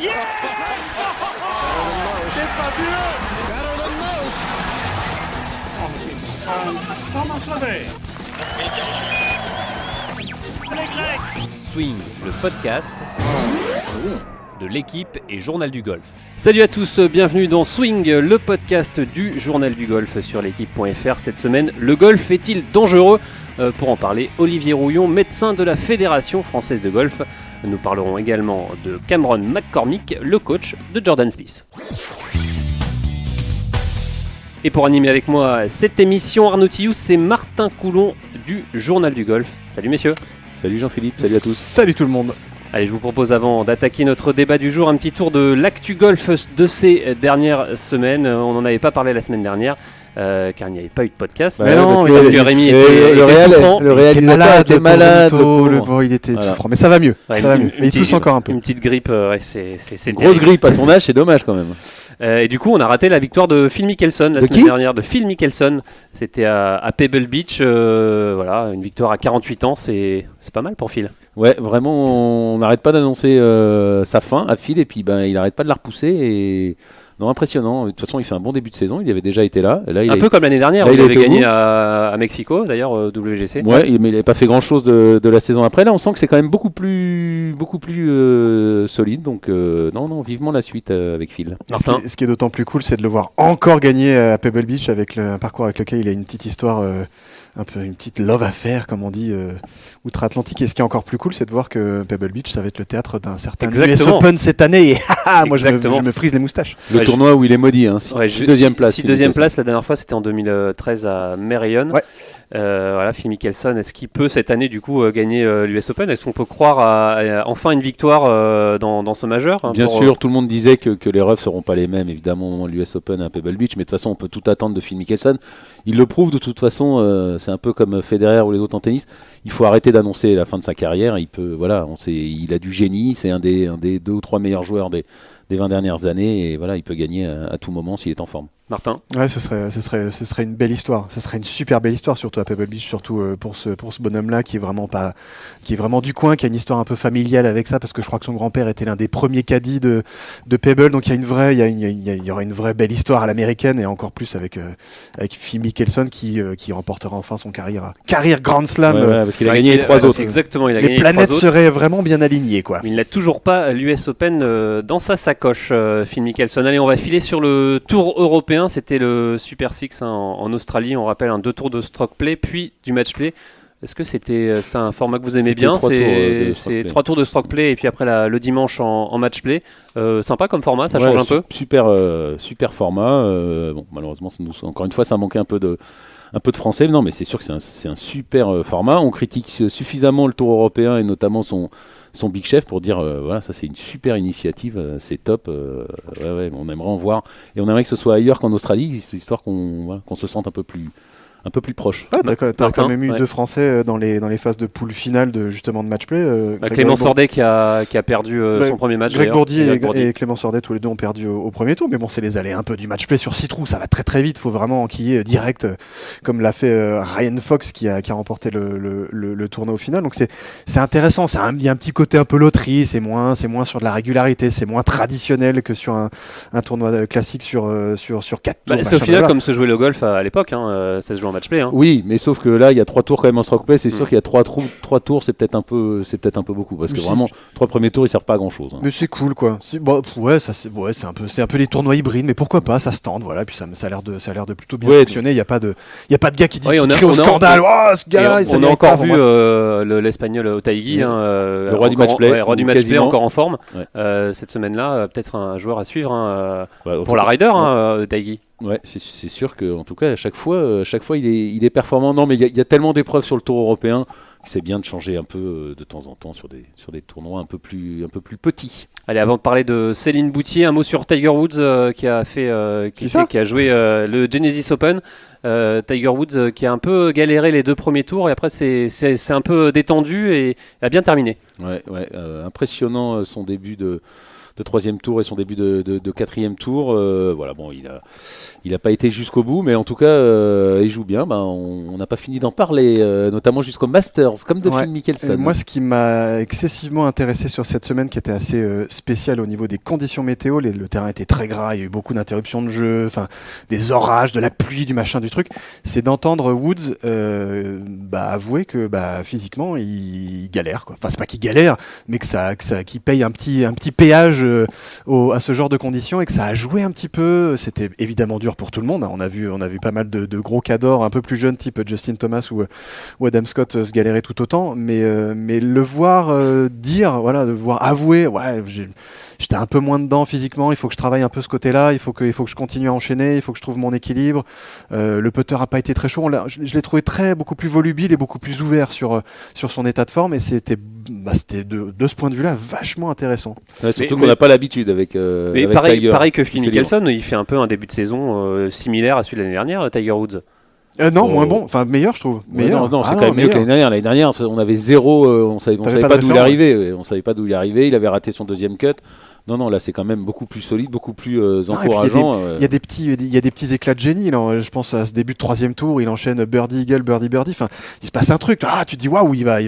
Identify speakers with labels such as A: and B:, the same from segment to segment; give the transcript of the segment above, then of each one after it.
A: Yes! C'est fabuleux! Thomas Lavey. Les Grecs.
B: Swing, le podcast de l'équipe et Journal du Golf. Salut à tous, bienvenue dans Swing, le podcast du Journal du Golf sur l'équipe.fr. Cette semaine, le golf est-il dangereux ? Pour en parler, Olivier Rouillon, médecin de la Fédération française de golf. Nous parlerons également de Cameron McCormick, le coach de Jordan Spieth. Et pour animer avec moi cette émission, Arnaud Tillous, c'est Martin Coulon du Journal du Golf. Salut messieurs.
C: Salut Jean-Philippe, salut à tous.
D: Salut tout le monde.
B: Allez, je vous propose avant d'attaquer notre débat du jour, un petit tour de l'actu golf de ces dernières semaines. On n'en avait pas parlé la semaine dernière, car il n'y avait pas eu de podcast.
D: Bah non,
B: parce que Rémi était souffrant.
C: Le réalisateur était malade.
D: Il était souffrant, mais ça va mieux.
B: Ouais,
D: ça va mieux. Mais il tousse encore un peu.
B: Une petite grippe, c'est
C: Une grosse grippe à son âge, c'est dommage quand même.
B: Et du coup, on a raté la victoire de Phil Mickelson la semaine dernière. De Phil Mickelson, c'était à Pebble Beach. Voilà, une victoire à 48 ans, c'est pas mal pour Phil.
C: Ouais, vraiment, on n'arrête pas d'annoncer sa fin à Phil et puis il n'arrête pas de la repousser et non, impressionnant. De toute façon, il fait un bon début de saison. Il avait déjà été là.
B: Un peu comme l'année dernière, où il avait gagné à Mexico, d'ailleurs, WGC.
C: Ouais, mais il n'avait pas fait grand-chose de la saison après. Là, on sent que c'est quand même beaucoup plus solide. Donc, non, vivement la suite avec Phil.
D: Ce qui est d'autant plus cool, c'est de le voir encore gagner à Pebble Beach avec un parcours avec lequel il a une petite histoire, un peu une petite love affair, comme on dit, outre-Atlantique. Et ce qui est encore plus cool, c'est de voir que Pebble Beach, ça va être le théâtre d'un certain US Open cette année. Et moi, je me frise les moustaches.
C: Le tournoi où il est maudit, hein. 6e place.
B: 6e place, la dernière fois, c'était en 2013 à Merion.
D: Ouais.
B: Voilà, Phil Mickelson, est-ce qu'il peut cette année du coup gagner l'US Open ? Est-ce qu'on peut croire à enfin une victoire dans ce majeur
C: Bien sûr, tout le monde disait que les refs seront pas les mêmes, évidemment, l'US Open à Pebble Beach, mais de toute façon, on peut tout attendre de Phil Mickelson. Il le prouve de toute façon, c'est un peu comme Federer ou les autres en tennis. Il faut arrêter d'annoncer la fin de sa carrière. Il a du génie, c'est un des 2 ou 3 meilleurs joueurs des 20 dernières années, et voilà, il peut gagner à tout moment s'il est en forme.
B: Martin ?
D: Ouais, ce serait une belle histoire. Ce serait une super belle histoire, surtout à Pebble Beach, surtout pour ce bonhomme-là qui est vraiment du coin, qui a une histoire un peu familiale avec ça, parce que je crois que son grand-père était l'un des premiers caddies de Pebble, donc il y aura une vraie belle histoire à l'américaine, et encore plus avec Phil Mickelson qui remportera enfin son carrière Grand Slam.
C: Ouais, parce qu'il a gagné les 3 autres.
B: Exactement, il a
D: les
B: gagné
D: planètes
B: les 3 autres.
D: seraient vraiment bien alignées, quoi.
B: Mais il n'a toujours pas l'US Open dans sa sacoche, Phil Mickelson. Allez, on va filer sur le tour européen. C'était le Super Six en Australie. On rappelle 2 tours de stroke play, puis du match play. Est-ce que c'est un format que vous aimez bien ? C'est 3 tours de stroke play et puis après le dimanche en match play. Sympa comme format, ça change un peu.
C: Super format. Bon, malheureusement, encore une fois, ça manquait un peu de français. Non, mais c'est sûr que c'est un super format. On critique suffisamment le tour européen et notamment son Big Chef pour dire voilà, ça c'est une super initiative, c'est top. On aimerait en voir et on aimerait que ce soit ailleurs qu'en Australie, histoire qu'on se sente un peu plus proche.
D: Ah, t'as quand même eu 2 Français dans les phases de poule finale de match-play.
B: Clément Sordet qui a perdu son premier match.
D: Greg Bourdi et Clément Sordet, tous les deux ont perdu au premier tour. Mais bon, c'est les allées un peu du match-play sur 6 trous. Ça va très très vite. Il faut vraiment enquiller direct, comme l'a fait Ryan Fox qui a remporté le tournoi au final. Donc c'est intéressant. Il y a un petit côté un peu loterie. C'est moins sur de la régularité. C'est moins traditionnel que sur un tournoi classique sur 4 tours.
B: C'est au final comme se jouait le golf à l'époque. Ça se joue en match play.
C: Oui, mais sauf que là, il y a 3 tours quand même en stroke play. C'est sûr qu'il y a 3 tours, c'est peut-être un peu beaucoup parce que vraiment 3 premiers tours, ils servent pas à grand chose.
D: Mais c'est cool, quoi. C'est un peu des tournois hybrides, mais pourquoi pas, ça se tente, voilà. Puis ça a l'air de plutôt bien fonctionner. Il y a pas de gars qui disent qu'il crie au scandale. Ce gars-là,
B: on a encore vu l'Espagnol Otaegui,
C: le roi du match play,
B: encore en forme. Cette semaine-là, peut-être un joueur à suivre pour la Ryder, Otaegui.
C: Ouais, c'est sûr que en tout cas à chaque fois il est performant. Non, mais il y a tellement d'épreuves sur le Tour européen que c'est bien de changer un peu de temps en temps sur des tournois un peu plus petits.
B: Allez, avant de parler de Céline Boutier, un mot sur Tiger Woods qui a joué le Genesis Open. Tiger Woods qui a un peu galéré les 2 premiers tours et après c'est un peu détendu et a bien terminé.
C: Ouais, impressionnant son début de troisième tour et son début de quatrième tour. Voilà, bon, il a pas été jusqu'au bout, mais en tout cas, il joue bien. On n'a pas fini d'en parler, notamment jusqu'au Masters, comme de Phil Mickelson.
D: Moi, ce qui m'a excessivement intéressé sur cette semaine, qui était assez spéciale au niveau des conditions météo, le terrain était très gras, il y a eu beaucoup d'interruptions de jeu, des orages, de la pluie, du machin, du truc, c'est d'entendre Woods avouer que physiquement, il galère, quoi. Enfin, c'est pas qu'il galère, mais qu'il paye un petit péage à ce genre de conditions et que ça a joué un petit peu. C'était évidemment dur pour tout le monde. On a vu pas mal de gros cadors un peu plus jeunes, type Justin Thomas ou Adam Scott se galérer tout autant. Mais le voir de voir avouer, j'étais un peu moins dedans physiquement, il faut que je travaille un peu ce côté-là, il faut que je continue à enchaîner, il faut que je trouve mon équilibre. Le putter a pas été très chaud, je l'ai trouvé beaucoup plus volubile et beaucoup plus ouvert sur son état de forme, et c'était de ce point de vue-là vachement intéressant.
C: Ouais, surtout qu'on n'a pas l'habitude avec Tiger.
B: Pareil que Phil Mickelson, il fait un peu un début de saison similaire à celui de l'année dernière, Tiger Woods.
D: Moins bon, meilleur je trouve. Meilleur.
C: Non, c'est quand même mieux que l'année dernière. L'année dernière, on avait zéro, on savait pas d'où il arrivait. On savait pas d'où il arrivait. Il avait raté son deuxième cut. Non, là c'est quand même beaucoup plus solide, beaucoup plus encourageant.
D: Il y a des petits éclats de génie. Là. Je pense à ce début de troisième tour, il enchaîne birdie eagle, birdie birdie. Enfin, il se passe un truc. Tu te dis waouh, il va.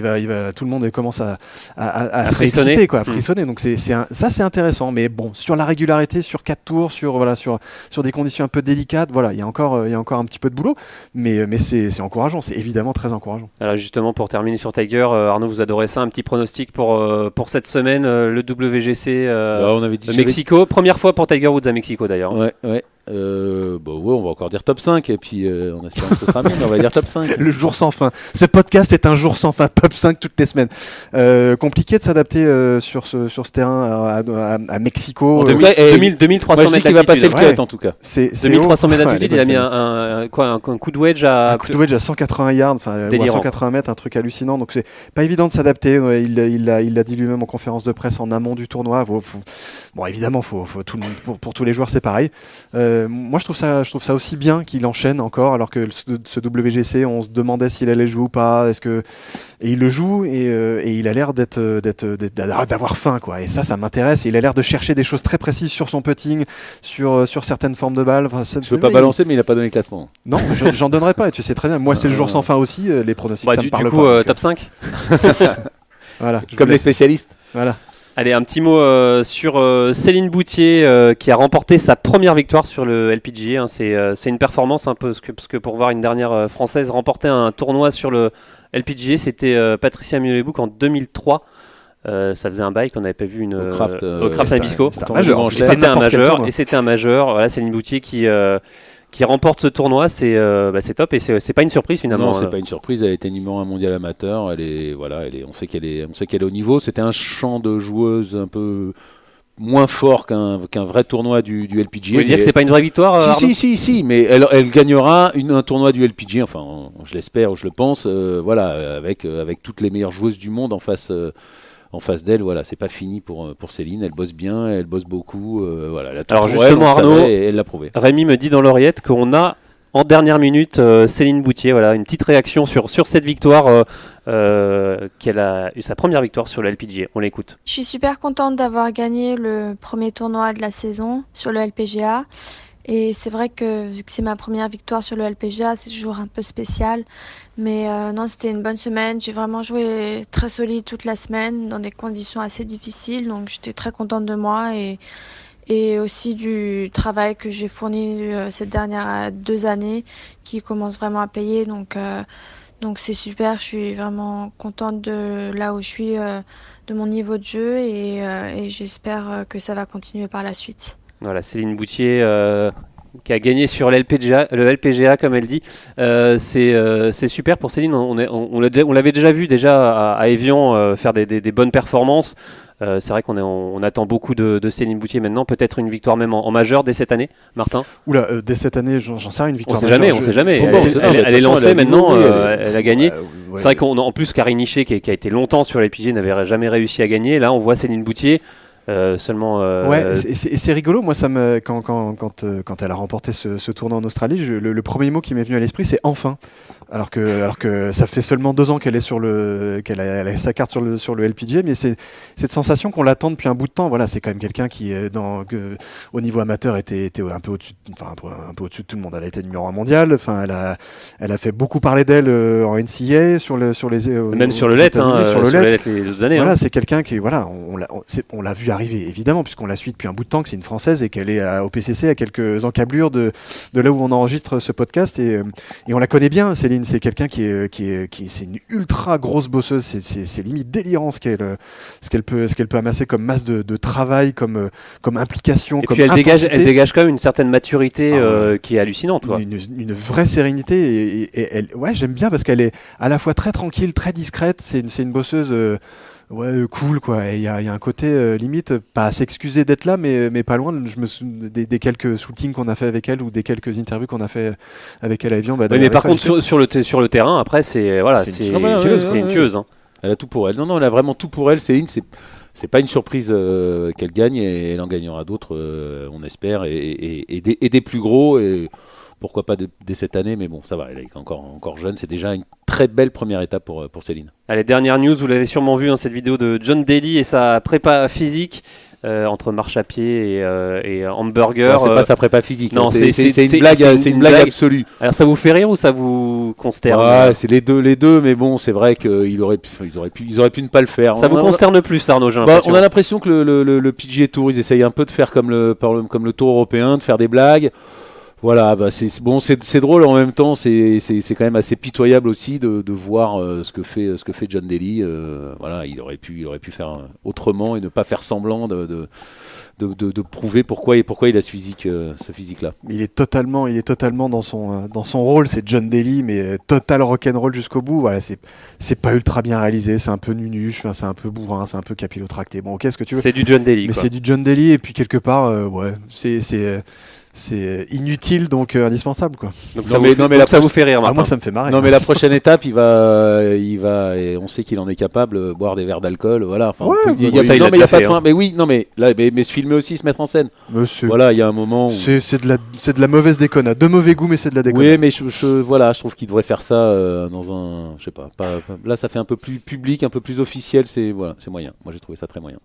D: Tout le monde commence à se frissonner, quoi, à frissonner. Donc ça c'est intéressant. Mais bon, sur la régularité, sur 4 tours, sur des conditions un peu délicates, voilà, il y a encore un petit peu de boulot. Mais c'est encourageant. C'est évidemment très encourageant.
B: Alors justement, pour terminer sur Tiger, Arnaud, vous adorez ça, un petit pronostic pour cette semaine, le WGC.
C: On avait dit
B: Mexico, première fois pour Tiger Woods à Mexico d'ailleurs.
C: Ouais. On va encore dire top 5 et puis on espère que ce sera mieux, mais on va dire top 5.
D: Le jour sans fin. Ce podcast est un jour sans fin, top 5 toutes les semaines. Compliqué de s'adapter sur ce terrain à Mexico.
B: 2300 mètres d'altitude.
C: Il va passer le cut en tout cas.
B: 2300 mètres d'altitude, il a mis un coup de wedge à...
D: Un coup de wedge à 180 yards, ou à 180 mètres, un truc hallucinant. Donc c'est pas évident de s'adapter. Il l'a dit lui-même en conférence de presse en amont du tournoi. Bon, évidemment, faut tout le monde, pour tous les joueurs, c'est pareil. Moi je trouve ça aussi bien qu'il enchaîne encore, alors que ce WGC on se demandait s'il allait jouer ou pas, et il le joue et il a l'air d'avoir faim, quoi, et ça m'intéresse, et il a l'air de chercher des choses très précises sur son putting, sur certaines formes de balles.
C: Je veux pas balancer, mais il a pas donné le classement.
D: Non, j'en donnerai pas, et tu sais très bien, moi c'est le jour sans fin aussi, les pronostics ça me parle
B: pas. Du coup top 5
D: voilà,
C: comme les spécialistes.
D: Voilà.
B: Allez, un petit mot sur Céline Boutier qui a remporté sa première victoire sur le LPGA. C'est une performance un peu, parce que pour voir une dernière Française remporter un tournoi sur le LPGA, c'était Patricia Mulebouc en 2003. Ça faisait un bail qu'on n'avait pas vu au Kraft Nabisco. C'était un majeur. Voilà, Céline Boutier qui remporte ce tournoi, c'est top, et c'est pas une surprise finalement.
C: Non, c'est pas une surprise. Elle était numéro 1 mondial amateur. On sait qu'elle est au niveau. C'était un champ de joueuses un peu moins fort qu'un vrai tournoi du LPGA.
B: Vous voulez dire que c'est pas une vraie victoire?
C: Si, mais elle gagnera un tournoi du LPGA. Enfin, je l'espère, je le pense. Avec toutes les meilleures joueuses du monde en face. En face d'elle, voilà, c'est pas fini pour Céline. Elle bosse bien, elle bosse beaucoup.
B: Alors justement, Arnaud,
C: elle l'a prouvé.
B: Rémi me dit dans l'oreillette qu'on a en dernière minute Céline Boutier. Voilà, une petite réaction sur cette victoire, qu'elle a eu sa première victoire sur le LPGA. On l'écoute.
E: Je suis super contente d'avoir gagné le premier tournoi de la saison sur le LPGA. Et c'est vrai que vu que c'est ma première victoire sur le LPGA, c'est toujours un peu spécial. Mais non, c'était une bonne semaine. J'ai vraiment joué très solide toute la semaine dans des conditions assez difficiles. Donc j'étais très contente de moi et aussi du travail que j'ai fourni ces dernières 2 années qui commence vraiment à payer. Donc c'est super. Je suis vraiment contente de là où je suis, de mon niveau de jeu et j'espère que ça va continuer par la suite.
B: Voilà, Céline Boutier qui a gagné sur le LPGA comme elle dit. C'est super pour Céline. On l'avait déjà vu à Évian faire des bonnes performances. C'est vrai qu'on attend beaucoup de Céline Boutier maintenant. Peut-être une victoire même en majeur dès cette année, Martin.
D: Oula, dès cette année, j'en sais rien, une victoire
B: majeure. On sait jamais. Elle est lancée maintenant, elle a gagné. C'est vrai qu'en plus, Karine Nichet, qui a été longtemps sur les LPGA, n'avait jamais réussi à gagner. Là, on voit Céline Boutier.
D: Ouais, c'est rigolo. Moi, quand elle a remporté ce tournoi en Australie, le premier mot qui m'est venu à l'esprit, c'est enfin. alors que ça fait seulement 2 ans qu'elle est elle a sa carte sur le LPGA, mais c'est cette sensation qu'on l'attend depuis un bout de temps. Voilà, c'est quand même quelqu'un qui au niveau amateur était un peu au-dessus, un peu au-dessus de tout le monde. Elle a été numéro 1 mondial. Enfin, elle a fait beaucoup parler d'elle en NCAA
B: même sur le LED, sur le LED les autres années.
D: Voilà, c'est quelqu'un qui, voilà, on l'a vu arriver évidemment puisqu'on la suit depuis un bout de temps, que c'est une Française et qu'elle est au PCC à quelques encablures de là où on enregistre ce podcast et on la connaît bien. Céline, c'est quelqu'un qui c'est une ultra grosse bosseuse. C'est limite délirant ce qu'elle peut amasser comme masse de travail, comme implication,
B: et
D: comme
B: puis elle
D: intensité.
B: dégage quand même une certaine maturité qui est hallucinante, quoi.
D: Une vraie sérénité et elle, ouais, j'aime bien parce qu'elle est à la fois très tranquille, très discrète. C'est une bosseuse. Cool quoi. Il y a un côté limite pas à s'excuser d'être là, mais pas loin. Je me souviens des quelques shootings qu'on a fait avec elle ou des quelques interviews qu'on a fait avec elle à Evian.
B: Oui, mais par contre sur le terrain, après c'est une tueuse. Hein.
C: Elle a tout pour elle. Non, elle a vraiment tout pour elle. Céline, c'est pas une surprise qu'elle gagne et elle en gagnera d'autres, on espère, et des plus gros. Et pourquoi pas dès cette année, mais bon, ça va, elle est encore jeune. C'est déjà une très belle première étape pour Céline.
B: Allez, dernière news, vous l'avez sûrement vu, cette vidéo de John Daly et sa prépa physique entre marche à pied et hamburger.
C: Non, c'est pas sa prépa physique.
B: Non,
C: c'est une blague absolue.
B: Alors ça vous fait rire ou ça vous consterne?
C: Ouais, c'est les deux, mais bon, c'est vrai qu'ils auraient pu ne pas le faire.
B: Ça vous concerne plus, Arnaud, j'ai l'impression.
C: On a l'impression que le PGA Tour, ils essayent un peu de faire comme le Tour européen, de faire des blagues. Voilà, c'est drôle en même temps, c'est quand même assez pitoyable aussi de voir ce que fait John Daly. Voilà, il aurait pu faire autrement et ne pas faire semblant de prouver pourquoi il a ce physique-là.
D: Il est totalement dans son rôle, c'est John Daly, mais total rock'n'roll jusqu'au bout. Voilà, c'est pas ultra bien réalisé, c'est un peu nunuche, c'est un peu bourrin, c'est un peu capillotracté. Bon, qu'est-ce que tu veux ?
B: C'est du John Daly,
D: mais
B: quoi.
D: C'est du John Daly et puis quelque part, c'est inutile, donc indispensable, quoi.
B: Donc ça vous fait rire, Martin.
D: Moi ça me fait marrer.
C: Non, mais la prochaine étape, il va et on sait qu'il en est capable, boire des verres d'alcool, voilà. Enfin, il y a pas de fin. Mais oui, non, mais là, mais se filmer aussi, se mettre en scène. Voilà, il y a un moment où
D: c'est de la mauvaise déconnade, de mauvais goût, mais c'est de la déconnade.
C: Oui, mais je trouve qu'il devrait faire ça dans un, je sais pas, là ça fait un peu plus public, un peu plus officiel, c'est moyen. Moi j'ai trouvé ça très moyen.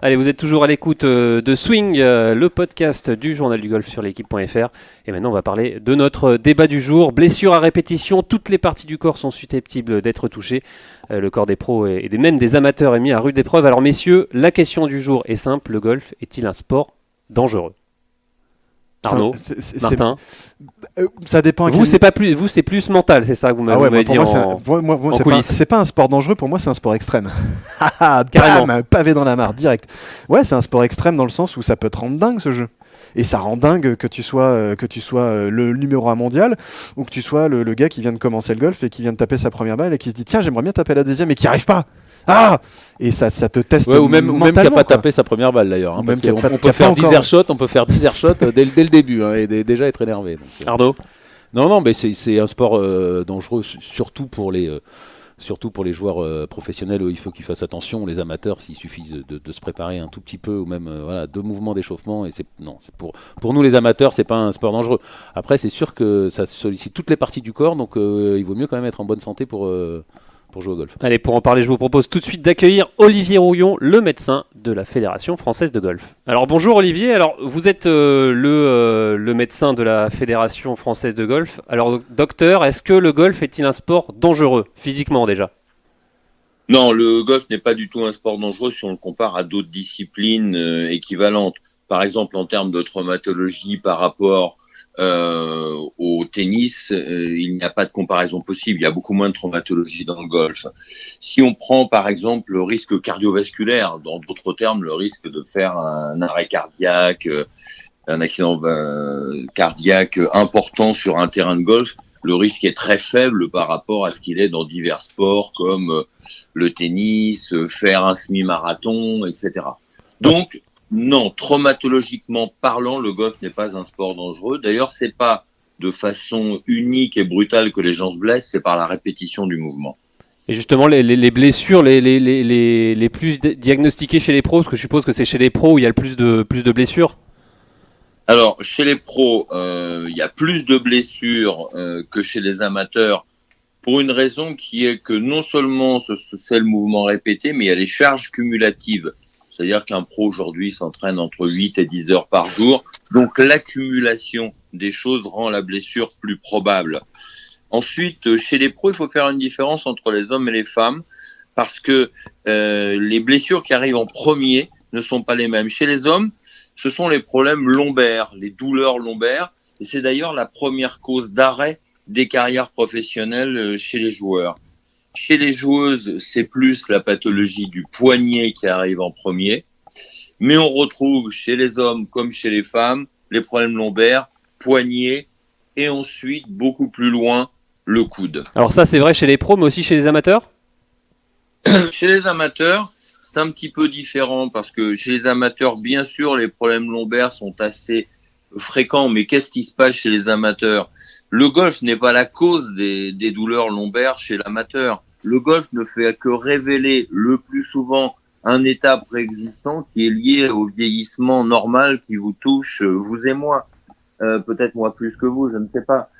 B: Allez, vous êtes toujours à l'écoute de Swing, le podcast du journal du golf sur l'équipe.fr. Et maintenant, on va parler de notre débat du jour. Blessure à répétition, toutes les parties du corps sont susceptibles d'être touchées. Le corps des pros et même des amateurs est mis à rude épreuve. Alors messieurs, la question du jour est simple. Le golf est-il un sport dangereux ? Arnaud, Martin,
D: ça dépend.
B: Vous, c'est plus mental, c'est ça que vous m'avez dit en coulisses.
D: C'est pas un sport dangereux, pour moi, c'est un sport extrême.
B: Carrément.
D: Bam, pavé dans la mare, direct. Ouais, c'est un sport extrême dans le sens où ça peut te rendre dingue, ce jeu. Et ça rend dingue que tu sois le numéro 1 mondial ou que tu sois le gars qui vient de commencer le golf et qui vient de taper sa première balle et qui se dit tiens, j'aimerais bien taper la deuxième et qui n'y arrive pas. Et ça te teste
C: ou même qui n'a pas
D: quoi.
C: tapé sa première balle d'ailleurs, hein, parce
D: qu'on
C: peut faire 10 airshots, dès le début, et déjà être énervé. Donc,
B: Arnaud.
C: Non, mais c'est un sport dangereux, surtout pour les joueurs professionnels où il faut qu'ils fassent attention. Les amateurs, s'il suffit de se préparer un tout petit peu ou même 2 mouvements d'échauffement, et c'est pour nous les amateurs, c'est pas un sport dangereux. Après, c'est sûr que ça sollicite toutes les parties du corps, donc il vaut mieux quand même être en bonne santé pour jouer au golf.
B: Allez, pour en parler, je vous propose tout de suite d'accueillir Olivier Rouillon, le médecin de la Fédération Française de Golf. Alors bonjour Olivier, alors vous êtes le médecin de la Fédération Française de Golf. Alors docteur, est-ce que le golf est-il un sport dangereux, physiquement déjà ?
F: Non, le golf n'est pas du tout un sport dangereux si on le compare à d'autres disciplines équivalentes. Par exemple, en termes de traumatologie par rapport au tennis, il n'y a pas de comparaison possible. Il y a beaucoup moins de traumatologie dans le golf. Si on prend par exemple le risque cardiovasculaire, dans d'autres termes, le risque de faire un arrêt cardiaque, un accident cardiaque important sur un terrain de golf, le risque est très faible par rapport à ce qu'il est dans divers sports comme le tennis, faire un semi-marathon, etc. Donc, non, traumatologiquement parlant, le golf n'est pas un sport dangereux. D'ailleurs, c'est pas de façon unique et brutale que les gens se blessent, c'est par la répétition du mouvement.
B: Et justement, les blessures les plus diagnostiquées chez les pros, parce que je suppose que c'est chez les pros où il y a le plus de blessures.
F: Alors, chez les pros, il y a plus de blessures que chez les amateurs, pour une raison qui est que non seulement c'est le mouvement répété, mais il y a les charges cumulatives. C'est-à-dire qu'un pro aujourd'hui s'entraîne entre 8 et 10 heures par jour. Donc l'accumulation des choses rend la blessure plus probable. Ensuite, chez les pros, il faut faire une différence entre les hommes et les femmes parce que les blessures qui arrivent en premier ne sont pas les mêmes. Chez les hommes, ce sont les problèmes lombaires, les douleurs lombaires. Et c'est d'ailleurs la première cause d'arrêt des carrières professionnelles chez les joueurs. Chez les joueuses, c'est plus la pathologie du poignet qui arrive en premier. Mais on retrouve chez les hommes comme chez les femmes les problèmes lombaires, poignet et ensuite, beaucoup plus loin, le coude.
B: Alors ça, c'est vrai chez les pros, mais aussi chez les amateurs ?
F: Chez les amateurs, c'est un petit peu différent parce que chez les amateurs, bien sûr, les problèmes lombaires sont assez fréquents. Mais qu'est-ce qui se passe chez les amateurs ? Le golf n'est pas la cause des douleurs lombaires chez l'amateur. Le golf ne fait que révéler le plus souvent un état préexistant qui est lié au vieillissement normal qui vous touche, vous et moi. Peut-être moi plus que vous, je ne sais pas.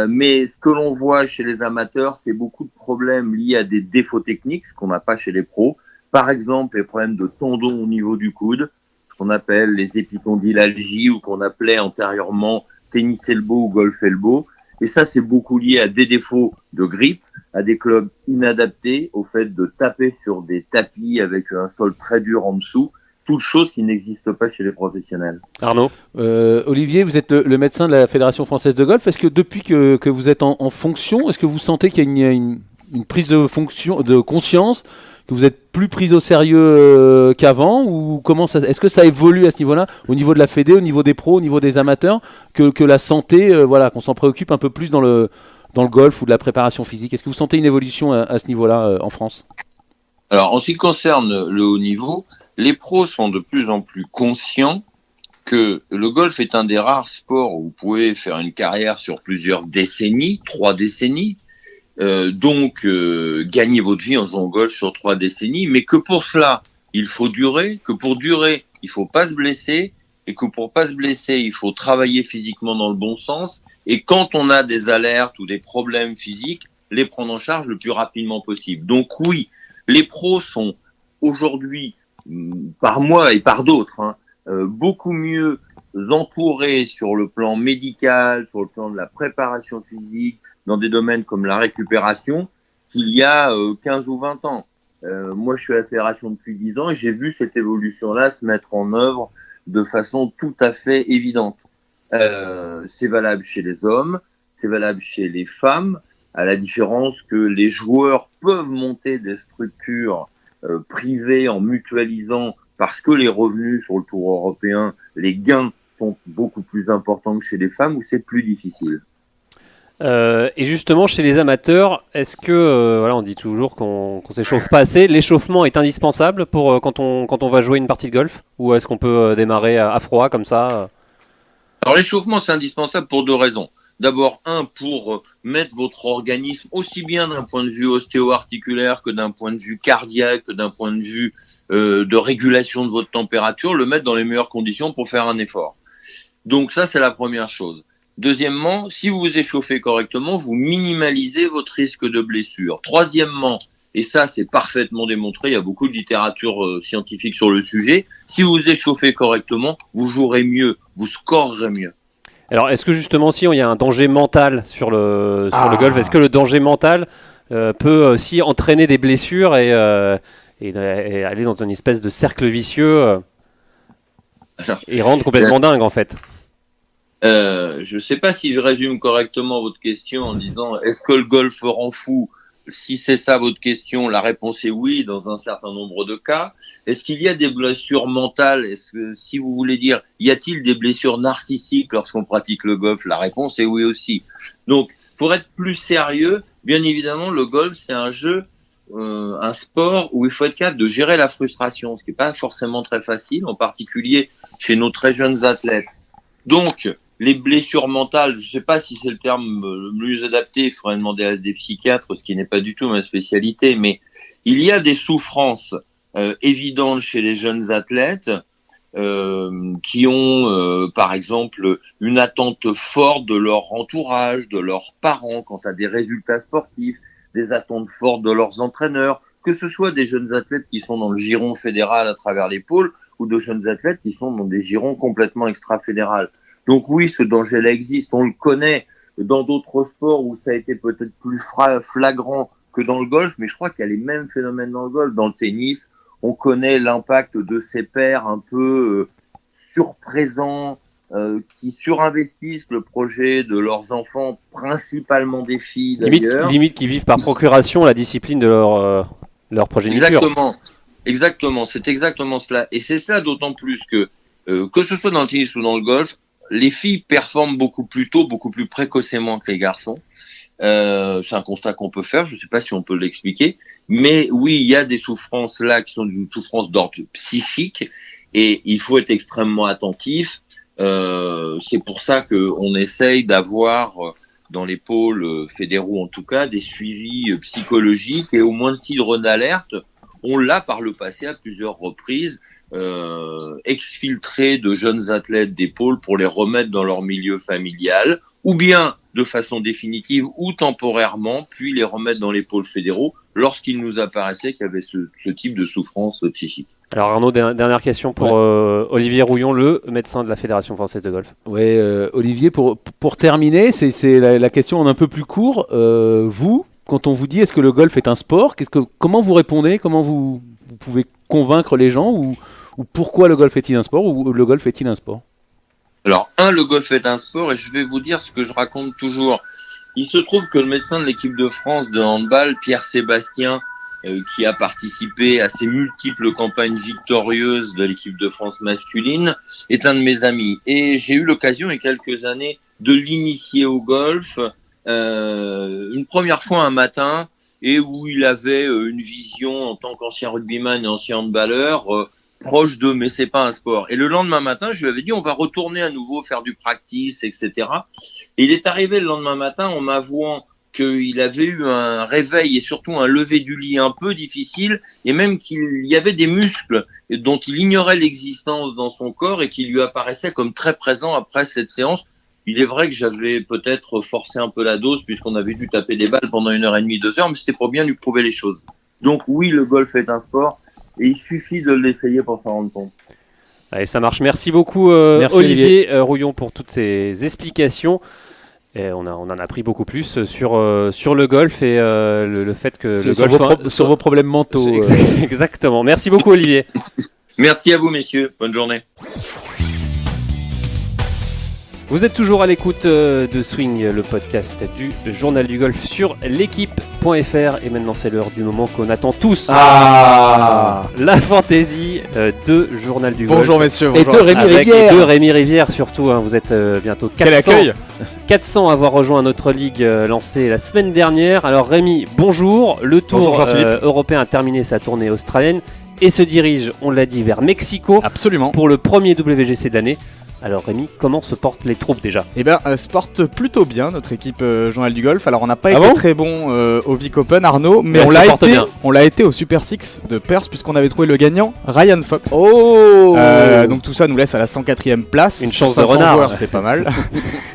F: Mais ce que l'on voit chez les amateurs, c'est beaucoup de problèmes liés à des défauts techniques, ce qu'on n'a pas chez les pros. Par exemple, les problèmes de tendons au niveau du coude, ce qu'on appelle les épicondylalgies ou qu'on appelait antérieurement tennis elbow ou golf elbow. Et ça, c'est beaucoup lié à des défauts de grip, à des clubs inadaptés, au fait de taper sur des tapis avec un sol très dur en dessous, toutes choses qui n'existent pas chez les professionnels.
B: Arnaud ?
C: Olivier, vous êtes le médecin de la Fédération française de golf. Est-ce que depuis que vous êtes en fonction, est-ce que vous sentez qu'il y a une prise de conscience, que vous êtes plus pris au sérieux qu'avant, ou est-ce que ça évolue à ce niveau-là, au niveau de la Fédé, au niveau des pros, au niveau des amateurs, que la santé, qu'on s'en préoccupe un peu plus dans le golf ou de la préparation physique? Est-ce que vous sentez une évolution à ce niveau-là en France?
F: Alors, en ce qui concerne le haut niveau, les pros sont de plus en plus conscients que le golf est un des rares sports où vous pouvez faire une carrière sur plusieurs décennies, 3 décennies, donc gagner votre vie en jouant au golf sur 3 décennies, mais que pour cela, il faut durer, que pour durer, il faut pas se blesser, et que pour pas se blesser, il faut travailler physiquement dans le bon sens, et quand on a des alertes ou des problèmes physiques, les prendre en charge le plus rapidement possible. Donc oui, les pros sont aujourd'hui, par moi et par d'autres, beaucoup mieux entourés sur le plan médical, sur le plan de la préparation physique, dans des domaines comme la récupération, qu'il y a 15 ou 20 ans. Moi, je suis à la fédération depuis 10 ans et j'ai vu cette évolution-là se mettre en œuvre de façon tout à fait évidente. C'est valable chez les hommes, c'est valable chez les femmes, à la différence que les joueurs peuvent monter des structures privées en mutualisant parce que les revenus sur le tour européen, les gains sont beaucoup plus importants que chez les femmes où c'est plus difficile.
B: Et justement, chez les amateurs, est-ce que, on dit toujours qu'on s'échauffe pas assez, l'échauffement est indispensable pour quand on va jouer une partie de golf, ou est-ce qu'on peut démarrer à froid comme ça?
F: Alors l'échauffement, c'est indispensable pour 2 raisons. D'abord, pour mettre votre organisme aussi bien d'un point de vue ostéo-articulaire que d'un point de vue cardiaque, que d'un point de vue de régulation de votre température, le mettre dans les meilleures conditions pour faire un effort. Donc ça, c'est la première chose. Deuxièmement, si vous vous échauffez correctement, vous minimalisez votre risque de blessure. Troisièmement, et ça c'est parfaitement démontré, il y a beaucoup de littérature scientifique sur le sujet, si vous vous échauffez correctement, vous jouerez mieux, vous scorerez mieux.
B: Alors, est-ce que justement, si il y a un danger mental sur le golf, est-ce que le danger mental peut aussi entraîner des blessures et aller dans une espèce de cercle vicieux et rendre complètement dingue en fait?
F: Je ne sais pas si je résume correctement votre question en disant est-ce que le golf rend fou? Si c'est ça votre question, la réponse est oui dans un certain nombre de cas. Est-ce qu'il y a des blessures mentales? Est-ce que, si vous voulez dire, y a-t-il des blessures narcissiques lorsqu'on pratique le golf? La réponse est oui aussi. Donc, pour être plus sérieux, bien évidemment, le golf c'est un jeu, un sport où il faut être capable de gérer la frustration, ce qui n'est pas forcément très facile, en particulier chez nos très jeunes athlètes. Donc, les blessures mentales, je ne sais pas si c'est le terme le mieux adapté, il faudrait demander à des psychiatres, ce qui n'est pas du tout ma spécialité, mais il y a des souffrances évidentes chez les jeunes athlètes qui ont, par exemple, une attente forte de leur entourage, de leurs parents quant à des résultats sportifs, des attentes fortes de leurs entraîneurs, que ce soit des jeunes athlètes qui sont dans le giron fédéral à travers les pôles ou de jeunes athlètes qui sont dans des girons complètement extra-fédérales. Donc oui, ce danger-là existe, on le connaît dans d'autres sports où ça a été peut-être plus flagrant que dans le golf, mais je crois qu'il y a les mêmes phénomènes dans le golf. Dans le tennis, on connaît l'impact de ces pères un peu surprésents, qui surinvestissent le projet de leurs enfants, principalement des filles d'ailleurs.
B: Limite qui vivent par procuration la discipline de leur progéniture.
F: Exactement, c'est exactement cela. Et c'est cela d'autant plus que ce soit dans le tennis ou dans le golf, les filles performent beaucoup plus tôt, beaucoup plus précocement que les garçons. C'est un constat qu'on peut faire, je ne sais pas si on peut l'expliquer, mais oui, il y a des souffrances là qui sont d'une souffrance d'ordre psychique et il faut être extrêmement attentif. C'est pour ça qu'on essaye d'avoir dans les pôles fédéraux en tout cas des suivis psychologiques et au moins de titre d'alerte. On l'a par le passé à plusieurs reprises exfiltré de jeunes athlètes des pôles pour les remettre dans leur milieu familial ou bien de façon définitive ou temporairement, puis les remettre dans les pôles fédéraux lorsqu'il nous apparaissait qu'il y avait ce type de souffrance psychique.
B: Alors Arnaud, dernière question pour Olivier Rouillon, le médecin de la Fédération française de golf.
C: Oui, Olivier, pour terminer, c'est la question en un peu plus court. Vous, quand on vous dit est-ce que le golf est un sport, comment vous répondez? Comment vous pouvez convaincre les gens ou pourquoi le golf est-il un sport ou le golf est-il un sport?
F: Alors, le golf est un sport et je vais vous dire ce que je raconte toujours. Il se trouve que le médecin de l'équipe de France de handball, Pierre Sébastien, qui a participé à ces multiples campagnes victorieuses de l'équipe de France masculine, est un de mes amis. Et j'ai eu l'occasion, il y a quelques années, de l'initier au golf, une première fois un matin, et où il avait une vision en tant qu'ancien rugbyman et ancien handballeur, proche de mais c'est pas un sport. Et le lendemain matin, je lui avais dit on va retourner à nouveau faire du practice, etc. Et il est arrivé le lendemain matin en m'avouant qu'il avait eu un réveil et surtout un lever du lit un peu difficile et même qu'il y avait des muscles dont il ignorait l'existence dans son corps et qui lui apparaissaient comme très présents après cette séance. Il est vrai que j'avais peut-être forcé un peu la dose puisqu'on avait dû taper des balles pendant 1h30, 2 heures, mais c'était pour bien lui prouver les choses. Donc oui, le golf est un sport. Et il suffit de l'essayer pour s'en rendre compte.
B: Allez, ça marche. Merci beaucoup
C: Merci
B: Olivier Rouillon pour toutes ces explications. Et on en a appris beaucoup plus sur le golf et le fait que le golf
C: sur vos problèmes mentaux.
B: Exactement. Merci beaucoup Olivier.
F: Merci à vous messieurs. Bonne journée.
B: Vous êtes toujours à l'écoute de Swing, le podcast du Journal du Golf sur l'équipe.fr. Et maintenant, c'est l'heure du moment qu'on attend tous.
D: Ah,
B: la fantaisie de Journal du Golf.
G: Bonjour messieurs,
C: Et
G: bonjour.
C: de Rémi
B: Avec
C: Rivière.
B: de Rémi Rivière surtout. Vous êtes bientôt
G: Quel
B: 400,
G: accueil.
B: 400 à avoir rejoint notre ligue lancée la semaine dernière. Alors Rémi, bonjour. Le Tour
G: Bonjour, Jean-Philippe.
B: européen a terminé sa tournée australienne et se dirige, on l'a dit, vers Mexico
G: Absolument.
B: pour le premier WGC de l'année. Alors Rémi, comment se portent les troupes déjà?
G: Eh bien, se porte plutôt bien notre équipe Journal du Golf. Alors, on n'a pas
B: Ah
G: été
B: bon
G: très bon au Vic Open, Arnaud, mais
B: Ouais,
G: on
B: ça
G: l'a
B: porte
G: été.
B: bien.
G: On l'a été au Super Six de Perth puisqu'on avait trouvé le gagnant, Ryan Fox.
C: Oh
G: Donc tout ça nous laisse à la 104e place.
B: Une chance
G: Pour
B: de
G: 500
B: renard.
G: joueurs, c'est pas mal.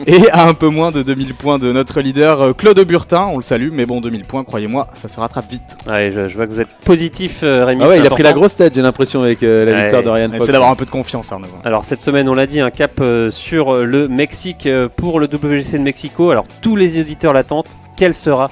G: Et à un peu moins de 2000 points de notre leader Claude Burtin, on le salue, mais bon 2000 points, croyez-moi, ça se rattrape vite.
B: Ouais, je vois que vous êtes positif Rémi.
C: Ah ouais,
B: c'est
C: il a pris la
B: important.
C: grosse tête, j'ai l'impression, avec la
B: Ouais.
C: victoire de Ryan Fox.
G: C'est d'avoir un peu de confiance, Arnaud.
B: Alors cette semaine, on l'a dit, un cap sur le Mexique pour le WGC de Mexico. Alors tous les auditeurs l'attendent. Quelle sera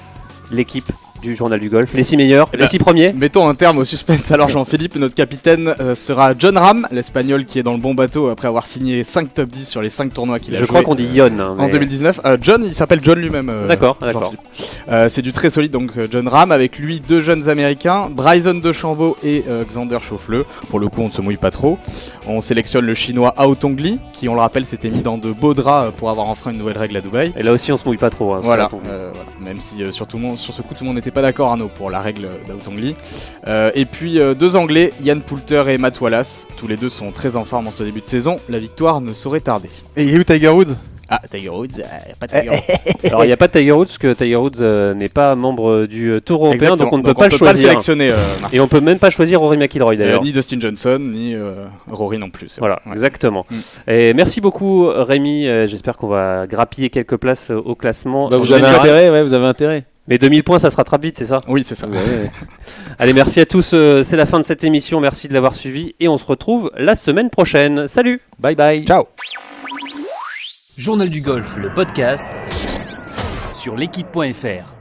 B: l'équipe du Journal du Golf? Les 6 meilleurs,
G: Eh
B: les
G: ben,
B: 6 premiers.
G: Mettons un terme au suspense. Alors Jean-Philippe, notre capitaine sera John Ram, l'Espagnol qui est dans le bon bateau après avoir signé 5 top 10 sur les 5 tournois qu'il a
B: Je
G: joué
B: crois qu'on dit Yon.
G: en 2019. John, il s'appelle John lui-même.
B: D'accord.
G: Jean-Philippe. C'est du très solide donc John Ram, avec lui 2 jeunes américains, Bryson DeChambeau et Xander Schauffele. Pour le coup on ne se mouille pas trop. On sélectionne le chinois Hao Tongli qui, on le rappelle, s'était mis dans de beaux draps pour avoir enfreint une nouvelle règle à Dubaï.
B: Et là aussi, on se mouille pas trop.
G: Voilà,
B: sur la tombe.
G: même si sur ce coup tout le monde n'était pas d'accord, Arnaud, pour la règle d'Hao Tongli. Et puis 2 Anglais, Ian Poulter et Matt Wallace, tous les deux sont très en forme en ce début de saison, la victoire ne saurait tarder.
D: et il est où Tiger Woods?
G: Ah, Tiger Woods, pas de Tiger Woods.
B: Alors il n'y a pas de Tiger Woods parce que Tiger Woods n'est pas membre du Tour européen,
G: Exactement.
B: donc on ne peut pas le
G: le
B: choisir.
G: sélectionner, Marc.
B: Et on peut même pas choisir Rory McIlroy d'ailleurs.
G: Ni Dustin Johnson, ni Rory non plus.
B: Voilà,
G: Ouais.
B: exactement. Et merci beaucoup Rémi, j'espère qu'on va grappiller quelques places au classement.
C: Bah, vous
B: général.
C: avez intérêt.
B: Mais 2000 points, ça se rattrape vite, c'est ça?
G: Oui, c'est ça.
B: Allez, merci à tous, c'est la fin de cette émission, merci de l'avoir suivi et on se retrouve la semaine prochaine. Salut!
C: Bye bye.
G: Ciao.
H: Journal du golf, le podcast sur l'équipe.fr.